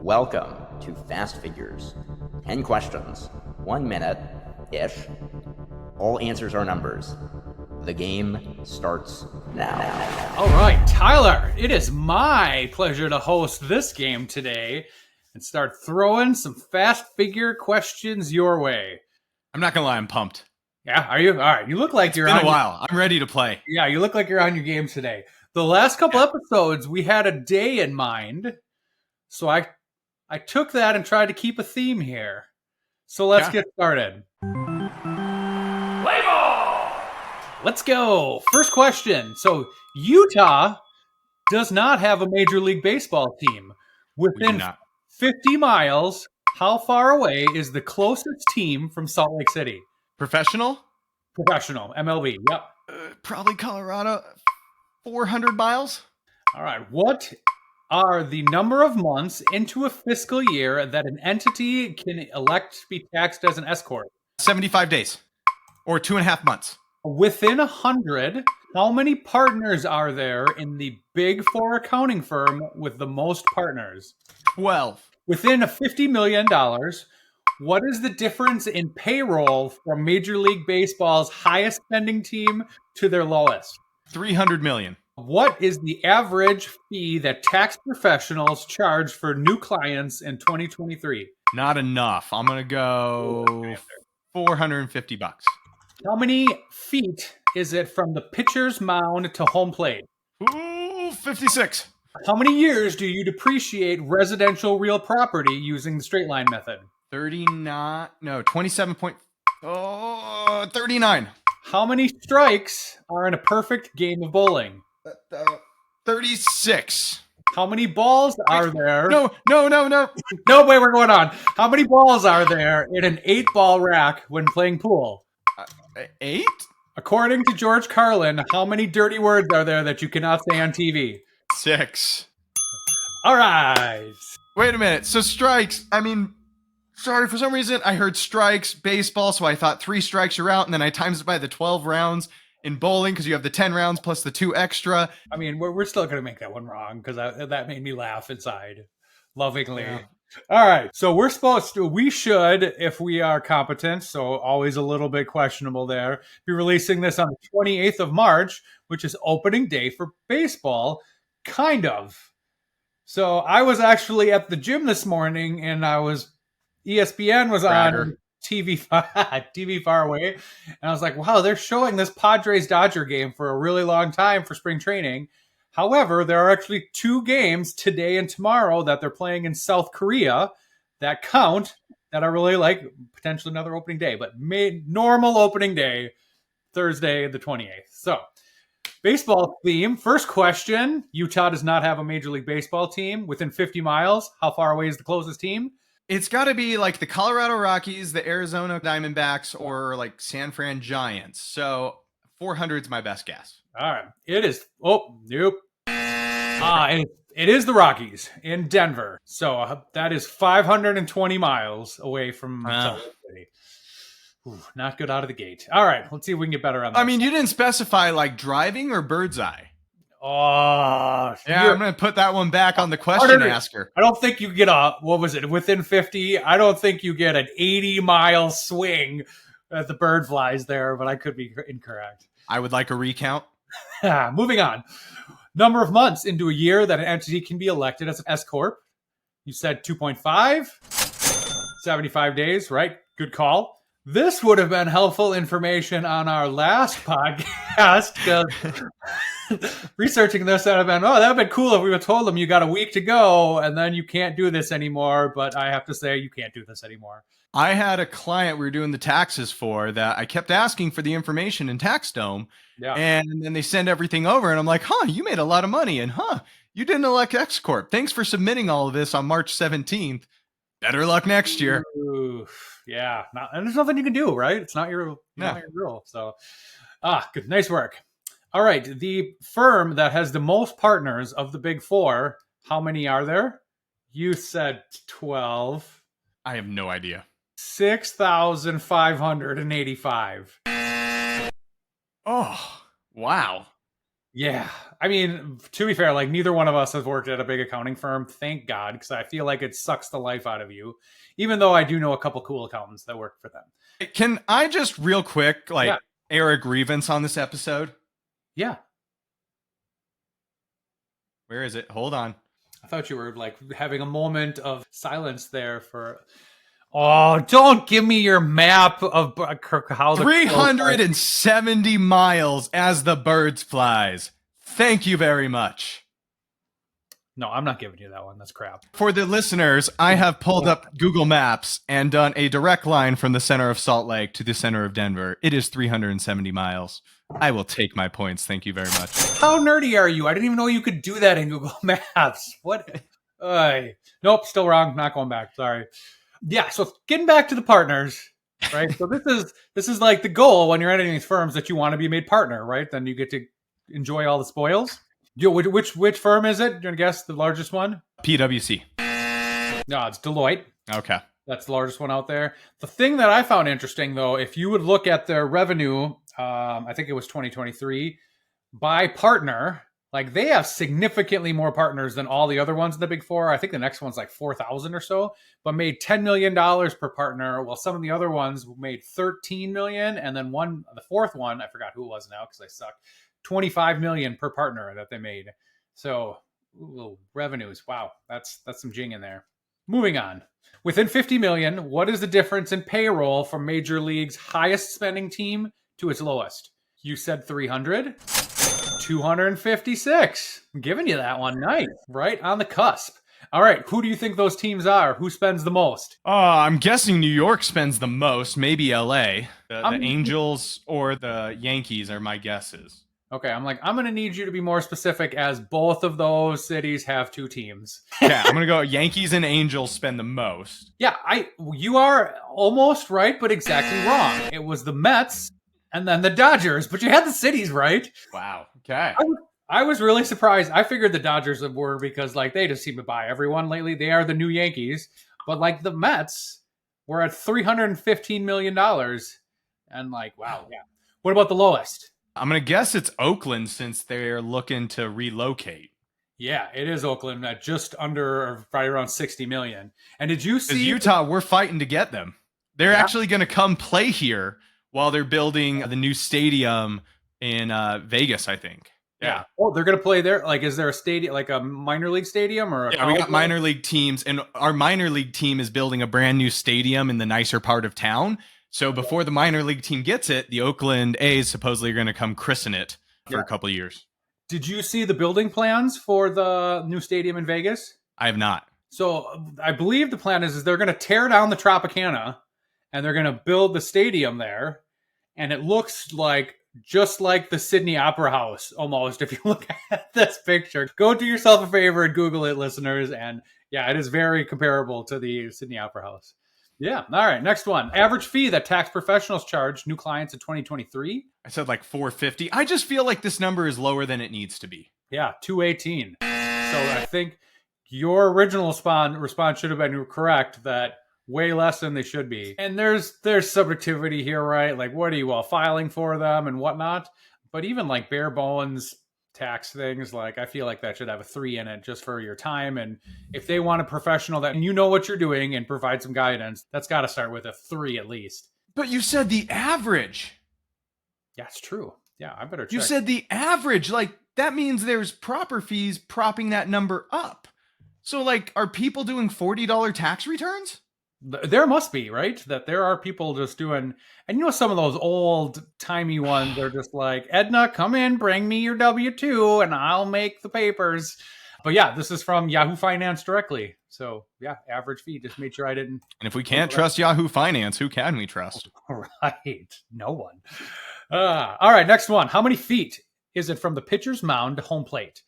Welcome to Fast Figures. 10 questions, 1 minute-ish. All answers are numbers. The game starts now. All right, Tyler, it is my pleasure to host this game today and start throwing some fast figure questions your way. I'm not going to lie, I'm pumped. Yeah, are you? All right, you look like you're on. It's been a while. I'm ready to play. Yeah, you look like you're on your game today. The last couple episodes, we had a day in mind, so I took that and tried to keep a theme here. So let's get started. Play ball! Let's go. First question. So Utah does not have a Major League Baseball team. Within 50 miles, how far away is the closest team from Salt Lake City? Professional, MLB, yep. Probably Colorado, 400 miles. All right, what are the number of months into a fiscal year that an entity can elect to be taxed as an S corp? 75 days or 2.5 months. Within 100, how many partners are there in the Big Four accounting firm with the most partners? 12. Within $50 million, what is the difference in payroll from Major League Baseball's highest spending team to their lowest? 300 million. What is the average fee that tax professionals charge for new clients in 2023? Not enough. I'm going to go $450. How many feet is it from the pitcher's mound to home plate? Ooh, 56. How many years do you depreciate residential real property using the straight line method? 39. How many strikes are in a perfect game of bowling? 36. How many balls are there? No. No, wait, we're going on. How many balls are there in an 8-ball rack when playing pool? 8? According to George Carlin, how many dirty words are there that you cannot say on TV? 6. All right. Wait a minute. So strikes, I mean, sorry, for some reason I heard strikes, baseball, so I thought 3 strikes you're out, and then I times it by the 12 rounds, in bowling because you have the 10 rounds plus the 2 extra. I mean, we're still going to make that one wrong because that made me laugh inside lovingly. Yeah. All right. So we should, if we are competent, so always a little bit questionable there, be releasing this on the 28th of March, which is opening day for baseball. Kind of. So I was actually at the gym this morning and ESPN was Bragger. on TV far away. And I was like, wow, they're showing this Padres-Dodger game for a really long time for spring training. However, there are actually 2 games today and tomorrow that they're playing in South Korea that count, that are really like potentially another opening day, but normal opening day, Thursday the 28th. So baseball theme. First question. Utah does not have a Major League Baseball team within 50 miles. How far away is the closest team? It's got to be like the Colorado Rockies, the Arizona Diamondbacks, or like San Fran Giants. So 400 is my best guess. All right. It is. Oh, nope. It is the Rockies in Denver. So that is 520 miles away from Salt Lake City. Ooh, not good out of the gate. All right. Let's see if we can get better on that. I mean, you didn't specify like driving or bird's eye. Oh, Yeah, I'm going to put that one back on the question asker. I don't think you get within 50? I don't think you get an 80-mile swing at the bird flies there, but I could be incorrect. I would like a recount. Moving on. Number of months into a year that an entity can be elected as an S-Corp. You said 2.5. 75 days, right? Good call. This would have been helpful information on our last podcast. Researching this, that would have been cool if we would have told them you got a week to go and then you can't do this anymore. But I have to say, you can't do this anymore. I had a client we were doing the taxes for that I kept asking for the information in TaxDome. Yeah. And then they send everything over and I'm like, you made a lot of money. And you didn't elect X Corp. Thanks for submitting all of this on March 17th. Better luck next year. Ooh, yeah. And there's nothing you can do, right? It's not your rule. So, good. Nice work. All right. The firm that has the most partners of the big 4, how many are there? You said 12. I have no idea. 6,585. Oh, wow. Yeah. I mean, to be fair, like neither one of us has worked at a big accounting firm. Thank God, because I feel like it sucks the life out of you, even though I do know a couple cool accountants that work for them. Can I just real quick, air a grievance on this episode? Yeah. Where is it? Hold on. I thought you were like having a moment of silence there for... Oh, don't give me your map of how the 370 miles as the birds flies. Thank you very much. No, I'm not giving you that one. That's crap. For the listeners, I have pulled up Google Maps and done a direct line from the center of Salt Lake to the center of Denver. It is 370 miles. I will take my points. Thank you very much. How nerdy are you? I didn't even know you could do that in Google Maps. What? Nope, still wrong. Not going back. Sorry. Yeah, so getting back to the partners, right? So this is like the goal when you're at any of these firms that you want to be made partner, right? Then you get to enjoy all the spoils. Which firm is it? Do you want to guess the largest one? PwC. No, it's Deloitte. Okay. That's the largest one out there. The thing that I found interesting, though, if you would look at their revenue, I think it was 2023, by partner, like they have significantly more partners than all the other ones in the big 4. I think the next one's like 4,000 or so, but made $10 million per partner. While some of the other ones made 13 million. And then the fourth one, I forgot who it was now because I suck, 25 million per partner that they made. So revenues. Wow. That's some jing in there. Moving on. Within 50 million, what is the difference in payroll from Major League's highest spending team to its lowest? You said 300. 256. I'm giving you that one. Nice. Right on the cusp. All right. Who do you think those teams are? Who spends the most? I'm guessing New York spends the most. Maybe LA. The Angels or the Yankees are my guesses. Okay. I'm going to need you to be more specific as both of those cities have 2 teams. Yeah. I'm going to go Yankees and Angels spend the most. Yeah. You are almost right, but exactly wrong. It was the Mets and then the Dodgers, but you had the cities right. Wow. Okay. I was really surprised. I figured the Dodgers were because like they just seem to buy everyone lately. They are the new Yankees, but like the Mets were at $315 million, and like wow, yeah. What about the lowest? I'm going to guess it's Oakland since they're looking to relocate. Yeah, it is Oakland at just under, right around 60 million. And did you Because see Utah, we're fighting to get them. They're Yeah. actually going to come play here while they're building the new stadium in Vegas, I think. Yeah. Oh, they're going to play there. Like, is there a stadium, like a minor league stadium or? Yeah, we got minor league teams, and our minor league team is building a brand new stadium in the nicer part of town. So before the minor league team gets it, the Oakland A's supposedly are going to come christen it for a couple of years. Did you see the building plans for the new stadium in Vegas? I have not. So I believe the plan is they're going to tear down the Tropicana and they're going to build the stadium there. And it looks like just like the Sydney Opera House almost. If you look at this picture, go do yourself a favor and Google it, listeners. And yeah, it is very comparable to the Sydney Opera House. Yeah. All right. Next one. Average fee that tax professionals charge new clients in 2023. I said like 450. I just feel like this number is lower than it needs to be. Yeah, 218. So I think your original response should have been correct, that way less than they should be. And there's subjectivity here, right? Like, what are you all filing for them and whatnot? But even like bare bones tax things, like I feel like that should have a 3 in it just for your time. And if they want a professional that and you know what you're doing and provide some guidance, that's got to start with a 3 at least. But you said the average. Yeah, it's true. Yeah, I better check. You said the average. Like, that means there's proper fees propping that number up. So, like, are people doing $40 tax returns? There must be, right? That there are people just doing, and you know, some of those old timey ones, they're just like, Edna, come in, bring me your W-2 and I'll make the papers. But yeah, this is from Yahoo Finance directly. So yeah, average fee. Just made sure I didn't. And if we can't trust Yahoo Finance, who can we trust? Right. No one. All right. Next one. How many feet is it from the pitcher's mound to home plate?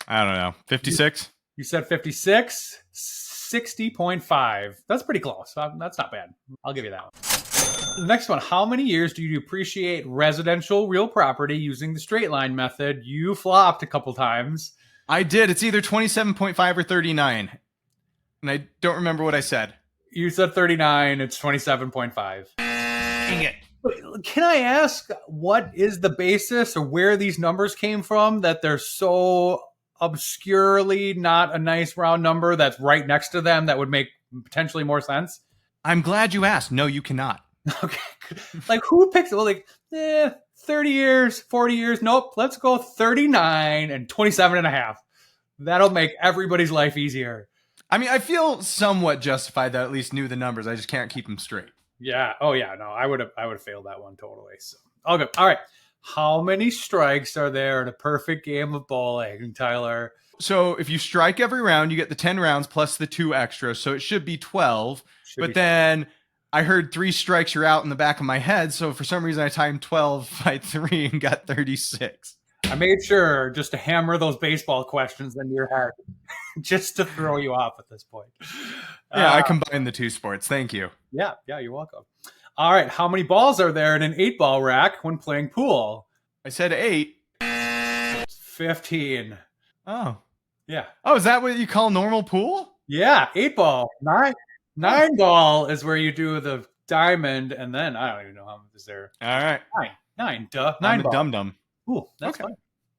I don't know. 56? You said 56. 60.5. That's pretty close. That's not bad. I'll give you that one. The next one. How many years do you depreciate residential real property using the straight line method? You flopped a couple times. I did. It's either 27.5 or 39. And I don't remember what I said. You said 39. It's 27.5. Dang it. Can I ask, what is the basis or where these numbers came from that they're so obscurely not a nice round number that's right next to them that would make potentially more sense? I'm glad you asked. No, you cannot. Okay. Like, who picks it? Well, like, 30 years, 40 years. Nope. Let's go 39 and 27 and a half. That'll make everybody's life easier. I mean, I feel somewhat justified that I at least knew the numbers. I just can't keep them straight. Yeah. Oh yeah. No, I would have failed that one totally. So all good. All right. How many strikes are there in a perfect game of bowling, Tyler? So if you strike every round, you get the 10 rounds plus the 2 extra. So it should be 12. Then I heard 3 strikes, you're out in the back of my head. So for some reason, I timed 12 by 3 and got 36. I made sure just to hammer those baseball questions into your head, just to throw you off at this point. Yeah, I combined the 2 sports. Thank you. Yeah, you're welcome. All right, how many balls are there in an 8-ball rack when playing pool? I said 8. 15. Oh. Yeah. Oh, is that what you call normal pool? Yeah, 8-ball. 9-ball is where you do the diamond, and then I don't even know how much is there. All right. 9. Duh. I'm 9-ball. the dum-dum. Ooh, that's Okay. fine.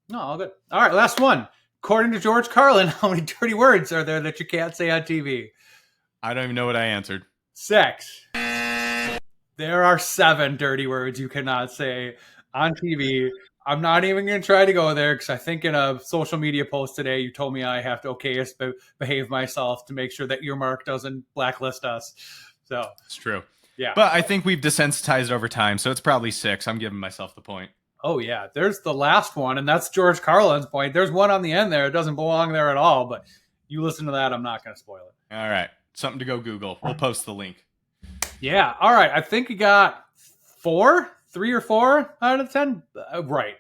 No, all good. All right, last one. According to George Carlin, how many dirty words are there that you can't say on TV? I don't even know what I answered. 6. There are 7 dirty words you cannot say on TV. I'm not even going to try to go there because I think in a social media post today, you told me I have to behave myself to make sure that Earmark doesn't blacklist us. So It's true. yeah. But I think we've desensitized over time, so it's probably 6. I'm giving myself the point. Oh, yeah. There's the last one, and that's George Carlin's point. There's one on the end there. It doesn't belong there at all, but you listen to that. I'm not going to spoil it. All right. Something to go Google. We'll post the link. Yeah. All right. I think you got 3 or 4 out of 10. Right.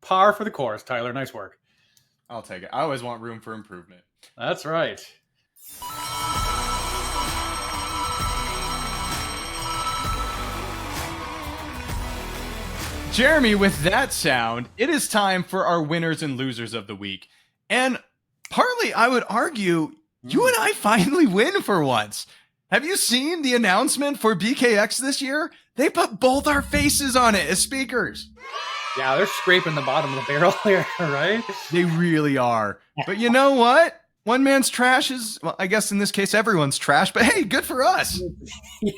Par for the course, Tyler. Nice work. I'll take it. I always want room for improvement. That's right. Jeremy, with that sound, it is time for our winners and losers of the week. And partly, I would argue, you and I finally win for once. Have you seen the announcement for BKX this year? They put both our faces on it as speakers. Yeah, they're scraping the bottom of the barrel here, right? They really are. But you know what? One man's trash is, well, I guess in this case, everyone's trash, but hey, good for us.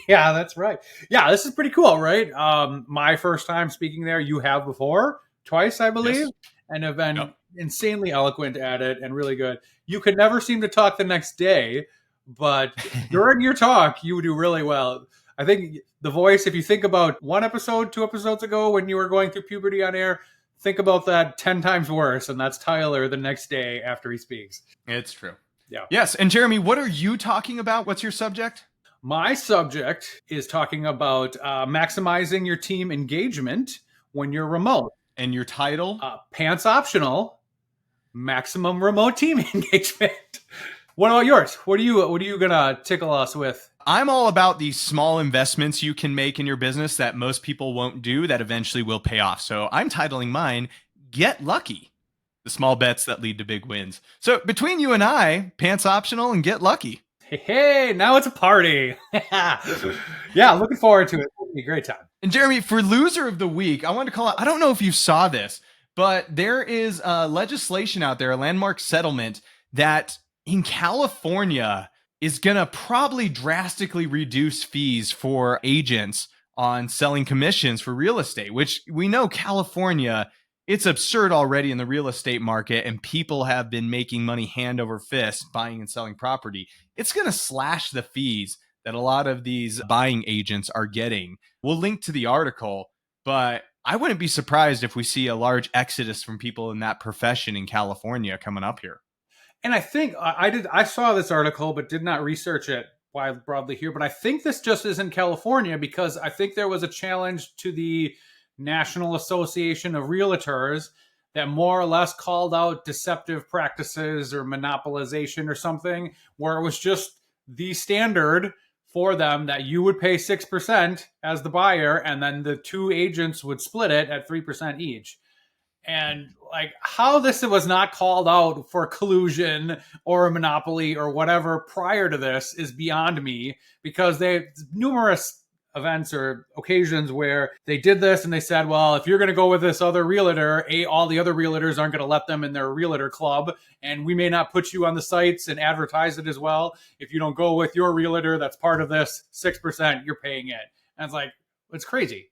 Yeah, that's right. Yeah, this is pretty cool, right? My first time speaking there, you have before, twice, I believe, Yes. and have been Yep. insanely eloquent at it and really good. You could never seem to talk the next day, but during your talk, you do really well. I think the voice, if you think about one episode, 2 episodes ago when you were going through puberty on air, think about that 10 times worse, and that's Tyler the next day after he speaks. It's true. Yeah. Yes. And Jeremy, what are you talking about? What's your subject? My subject is talking about maximizing your team engagement when you're remote. And your title? Pants optional, maximum remote team engagement. What about yours? What are you gonna tickle us with? I'm all about these small investments you can make in your business that most people won't do that eventually will pay off. So I'm titling mine, Get Lucky, the small bets that lead to big wins. So between you and I, pants optional and get lucky. Hey, now it's a party. Yeah, looking forward to it. It'll be a great time. And Jeremy, for loser of the week, I wanted to call out, I don't know if you saw this, but there is legislation out there, a landmark settlement that in California is going to probably drastically reduce fees for agents on selling commissions for real estate, which we know California, it's absurd already in the real estate market, and people have been making money hand over fist buying and selling property. It's going to slash the fees that a lot of these buying agents are getting. We'll link to the article, but I wouldn't be surprised if we see a large exodus from people in that profession in California coming up here. And I think I saw this article, but did not research it broadly here. But I think this just is in California because I think there was a challenge to the National Association of Realtors that more or less called out deceptive practices or monopolization or something, where it was just the standard for them that you would pay 6% as the buyer, and then the two agents would split it at 3% each. And like how this was not called out for collusion or a monopoly or whatever prior to this is beyond me, because they numerous events or occasions where they did this and they said, well, if you're going to go with this other realtor, all the other realtors aren't going to let them in their realtor club, and we may not put you on the sites and advertise it as well. If you don't go with your realtor that's part of this 6%, you're paying it. And it's like, it's crazy.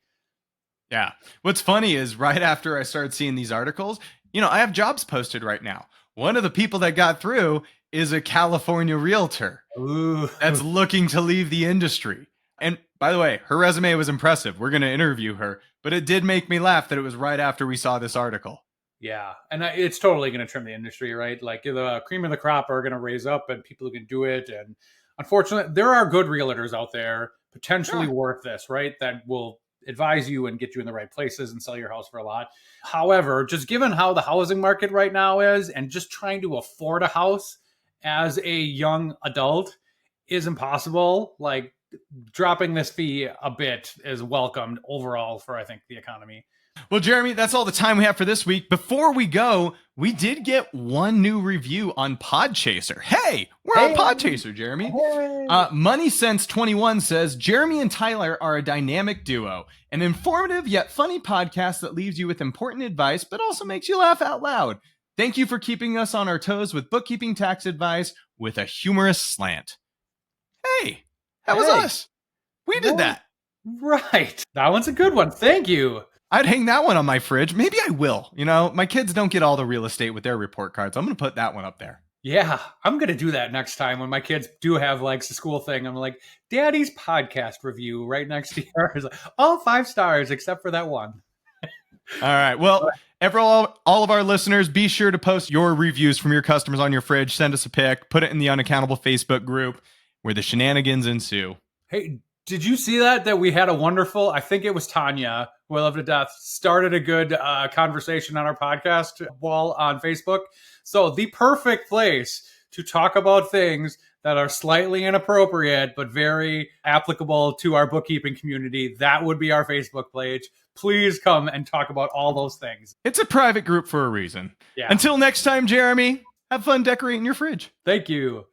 Yeah. What's funny is right after I started seeing these articles, I have jobs posted right now. One of the people that got through is a California realtor that's looking to leave the industry. And by the way, her resume was impressive. We're going to interview her, but it did make me laugh that it was right after we saw this article. Yeah. And it's totally going to trim the industry, right? Like the cream of the crop are going to raise up and people who can do it. And unfortunately, there are good realtors out there potentially worth this, right? That will advise you and get you in the right places and sell your house for a lot. However, just given how the housing market right now is, and just trying to afford a house as a young adult is impossible. Like dropping this fee a bit is welcomed overall for, I think, the economy. Well, Jeremy, that's all the time we have for this week. Before we go, we did get one new review on Podchaser. Hey, we're on Podchaser, Jeremy. Money Sense 21 says, Jeremy and Tyler are a dynamic duo, an informative yet funny podcast that leaves you with important advice, but also makes you laugh out loud. Thank you for keeping us on our toes with bookkeeping tax advice with a humorous slant. Hey, that was us. We did that. Right. That one's a good one. Thank you. I'd hang that one on my fridge. Maybe I will. My kids don't get all the real estate with their report cards. I'm going to put that one up there. Yeah, I'm going to do that next time when my kids do have like the school thing. I'm like, Daddy's podcast review right next to yours. All 5 stars except for that one. All right. Well, all of our listeners, be sure to post your reviews from your customers on your fridge. Send us a pic. Put it in the Unaccountable Facebook group where the shenanigans ensue. Hey, did you see that we had a wonderful, I think it was Tanya, who I love to death, started a good conversation on our podcast wall on Facebook. So the perfect place to talk about things that are slightly inappropriate, but very applicable to our bookkeeping community, that would be our Facebook page. Please come and talk about all those things. It's a private group for a reason. Yeah. Until next time, Jeremy, have fun decorating your fridge. Thank you.